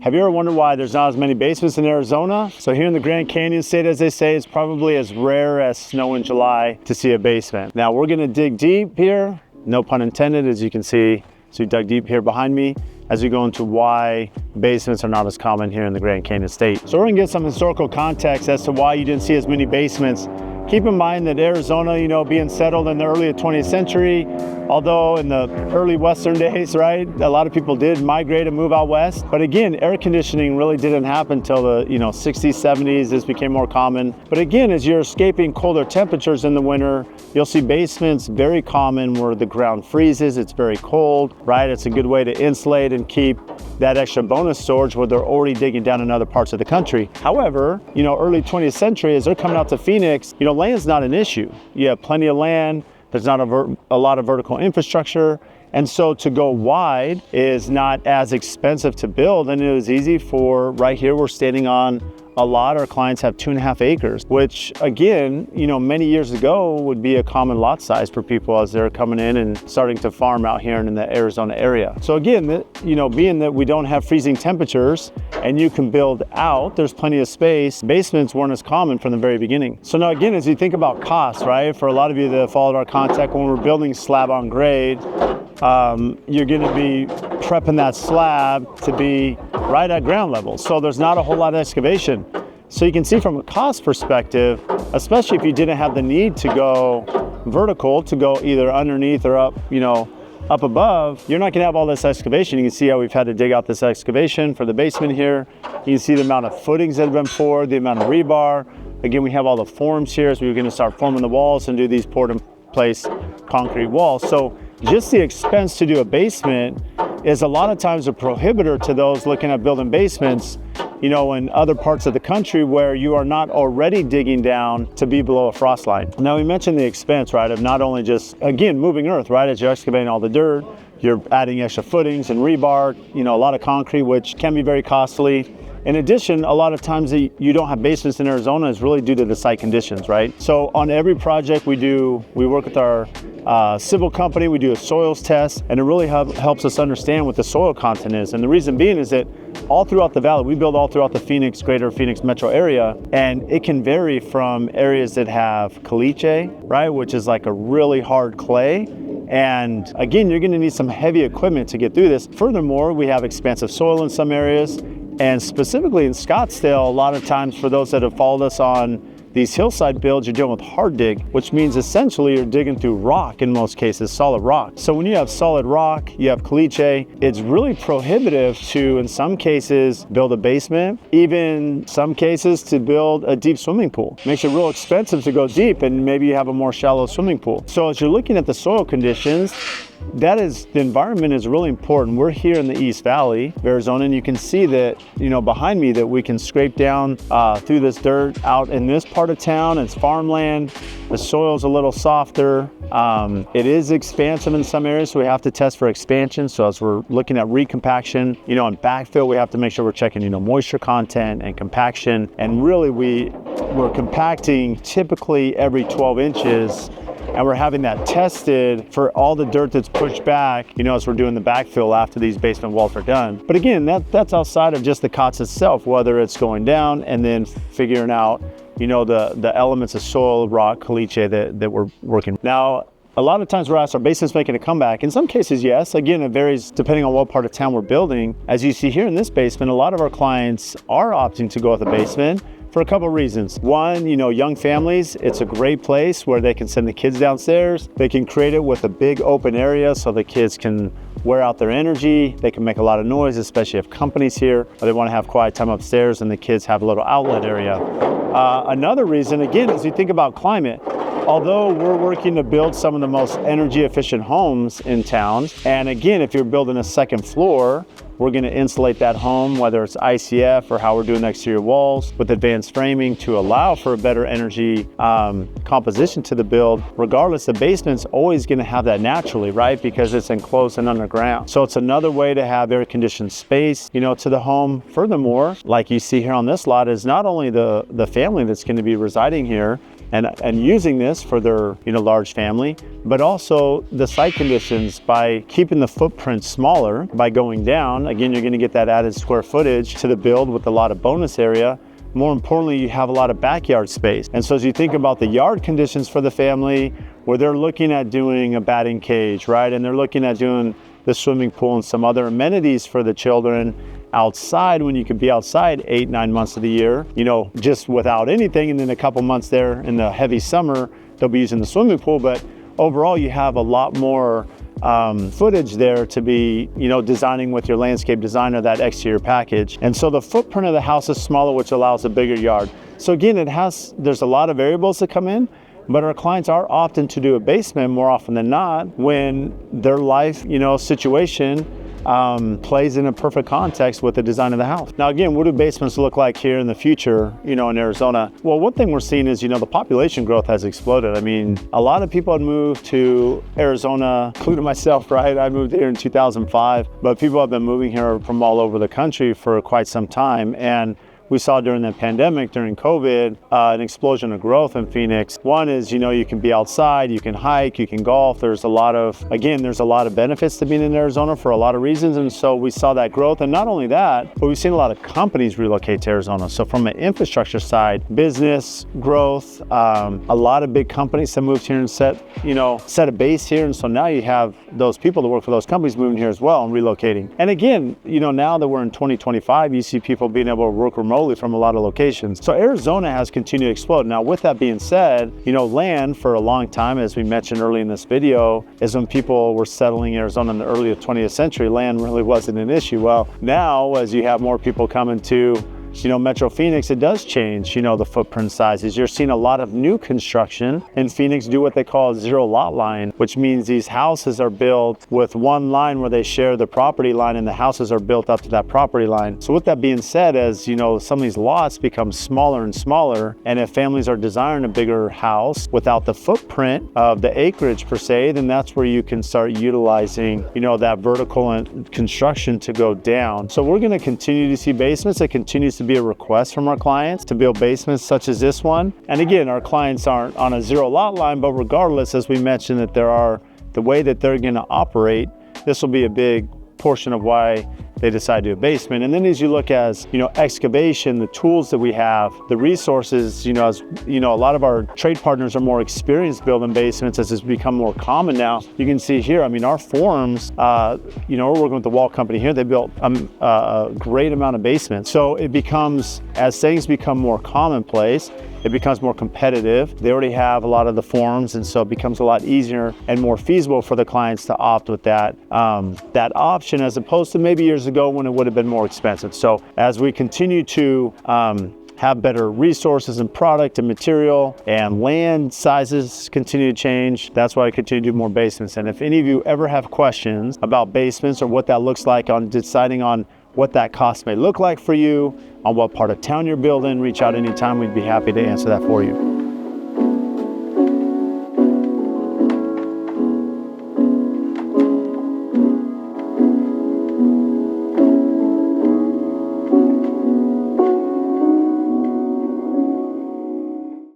Have you ever wondered why there's not as many basements in Arizona? So here in the Grand Canyon State, as they say, it's probably as rare as snow in July to see a basement. Now we're gonna dig deep here, no pun intended, as you can see. So we dug deep here behind me as we go into why basements are not as common here in the Grand Canyon State. So we're gonna get some historical context as to why you didn't see as many basements. Keep in mind that Arizona, you know, being settled in the early 20th century, although in the early Western days, right, a lot of people did migrate and move out west. But again, air conditioning really didn't happen till the 60s, 70s. This became more common. But again, as you're escaping colder temperatures in the winter, you'll see basements very common where the ground freezes. It's very cold, right? It's a good way to insulate and keep that extra bonus storage where they're already digging down in other parts of the country. However, early 20th century, as they're coming out to Phoenix, land's not an issue. You have plenty of land. There's not a lot of vertical infrastructure. And so to go wide is not as expensive to build, and it was easy for, right here, we're standing on a lot. Our clients have 2.5 acres, which again, many years ago would be a common lot size for people as they're coming in and starting to farm out here in the Arizona area. So again, being that we don't have freezing temperatures and you can build out, there's plenty of space. Basements weren't as common from the very beginning. So now again, as you think about costs, right? For a lot of you that followed our contact, when we're building slab on grade, you're going to be prepping that slab to be right at ground level. So there's not a whole lot of excavation. So you can see from a cost perspective, especially if you didn't have the need to go vertical, to go either underneath or up, up above, you're not going to have all this excavation. You can see how we've had to dig out this excavation for the basement here. You can see the amount of footings that have been poured, the amount of rebar. Again, we have all the forms here, so we're going to start forming the walls and do these poured in place concrete walls. So just the expense to do a basement is a lot of times a prohibitor to those looking at building basements, in other parts of the country where you are not already digging down to be below a frost line. Now we mentioned the expense, right, of not only just, again, moving earth, right, as you're excavating all the dirt, you're adding extra footings and rebar, a lot of concrete, which can be very costly. In addition, a lot of times that you don't have basements in Arizona is really due to the site conditions, right? So on every project we work with our civil company, we do a soils test, and it really helps us understand what the soil content is. And the reason being is that all throughout the valley, we build all throughout the greater Phoenix metro area, and it can vary from areas that have caliche, right, which is like a really hard clay. And again, you're gonna need some heavy equipment to get through this. Furthermore, we have expansive soil in some areas. And specifically in Scottsdale, a lot of times for those that have followed us on these hillside builds, you're dealing with hard dig, which means essentially you're digging through rock in most cases, solid rock. So when you have solid rock, you have caliche, it's really prohibitive to, in some cases, build a basement, even some cases to build a deep swimming pool. It makes it real expensive to go deep, and maybe you have a more shallow swimming pool. So as you're looking at the soil conditions, the environment is really important. We're here in the East Valley of Arizona, and you can see that, behind me, that we can scrape down through this dirt out in this part of town. It's farmland. The soil's a little softer. It is expansive in some areas, so we have to test for expansion. So as we're looking at recompaction, and backfill, we have to make sure we're checking, moisture content and compaction. And really, we're compacting typically every 12 inches. And we're having that tested for all the dirt that's pushed back, as we're doing the backfill after these basement walls are done. But again, that's outside of just the COTS itself, whether it's going down and then figuring out, the elements of soil, rock, caliche that we're working. Now, a lot of times we're asked, are basements making a comeback? In some cases, yes. Again, it varies depending on what part of town we're building. As you see here in this basement, a lot of our clients are opting to go with a basement for a couple of reasons. One, young families, it's a great place where they can send the kids downstairs. They can create it with a big open area so the kids can wear out their energy. They can make a lot of noise, especially if company's here, or they want to have quiet time upstairs and the kids have a little outlet area. Another reason, again, as you think about climate, although we're working to build some of the most energy efficient homes in town, and again, if you're building a second floor, we're going to insulate that home, whether it's ICF or how we're doing the exterior walls with advanced framing to allow for a better energy composition to the build. Regardless, the basement's always going to have that naturally, right? Because it's enclosed and underground. So it's another way to have air conditioned space, to the home. Furthermore, like you see here on this lot, is not only the family that's going to be residing here, and using this for their large family, but also the site conditions. By keeping the footprint smaller, by going down, again, you're going to get that added square footage to the build with a lot of bonus area. More importantly, you have a lot of backyard space. And so as you think about the yard conditions for the family, where they're looking at doing a batting cage, right? And they're looking at doing the swimming pool and some other amenities for the children outside, when you could be outside 8-9 months of the year, just without anything. And then a couple months there in the heavy summer, they'll be using the swimming pool. But overall, you have a lot more footage there to be, designing with your landscape designer, that exterior package. And so the footprint of the house is smaller, which allows a bigger yard. So again, there's a lot of variables that come in, but our clients are opting to do a basement more often than not when their life, situation plays in a perfect context with the design of the house. Now again, what do basements look like here in the future, in Arizona? Well, one thing we're seeing is, the population growth has exploded. I mean, a lot of people had moved to Arizona, including myself, right? I moved here in 2005, but people have been moving here from all over the country for quite some time. And we saw during the pandemic, during COVID, an explosion of growth in Phoenix. One is, you can be outside, you can hike, you can golf. There's a lot of benefits to being in Arizona for a lot of reasons. And so we saw that growth. And not only that, but we've seen a lot of companies relocate to Arizona. So from an infrastructure side, business growth, a lot of big companies have moved here and set a base here. And so now you have those people that work for those companies moving here as well and relocating. And again, now that we're in 2025, you see people being able to work remotely from a lot of locations. So Arizona has continued to explode. Now, with that being said, land for a long time, as we mentioned early in this video, is when people were settling Arizona in the early 20th century, land really wasn't an issue. Well, now, as you have more people coming to Metro Phoenix, it does change, the footprint sizes. You're seeing a lot of new construction in Phoenix do what they call a zero lot line, which means these houses are built with one line where they share the property line, and the houses are built up to that property line. So with that being said, as some of these lots become smaller and smaller, and if families are desiring a bigger house without the footprint of the acreage per se, then that's where you can start utilizing, that vertical and construction to go down. So we're going to continue to see basements. It continues to be a request from our clients to build basements such as this one. And again, our clients aren't on a zero lot line, but regardless, as we mentioned, that the way that they're going to operate, this will be a big portion of why they decide to do a basement. And then as you look as, excavation, the tools that we have, the resources, as a lot of our trade partners are more experienced building basements as it's become more common now. You can see here, our forms, we're working with the wall company here. They built a great amount of basements. So it becomes, as things become more commonplace, it becomes more competitive. They already have a lot of the forms, and so it becomes a lot easier and more feasible for the clients to opt with that option, as opposed to maybe years ago when it would have been more expensive. So as we continue to have better resources and product and material, and land sizes continue to change, that's why I continue to do more basements. And if any of you ever have questions about basements or what that looks like on deciding on what that cost may look like for you, on what part of town you're building, reach out anytime. We'd be happy to answer that for you.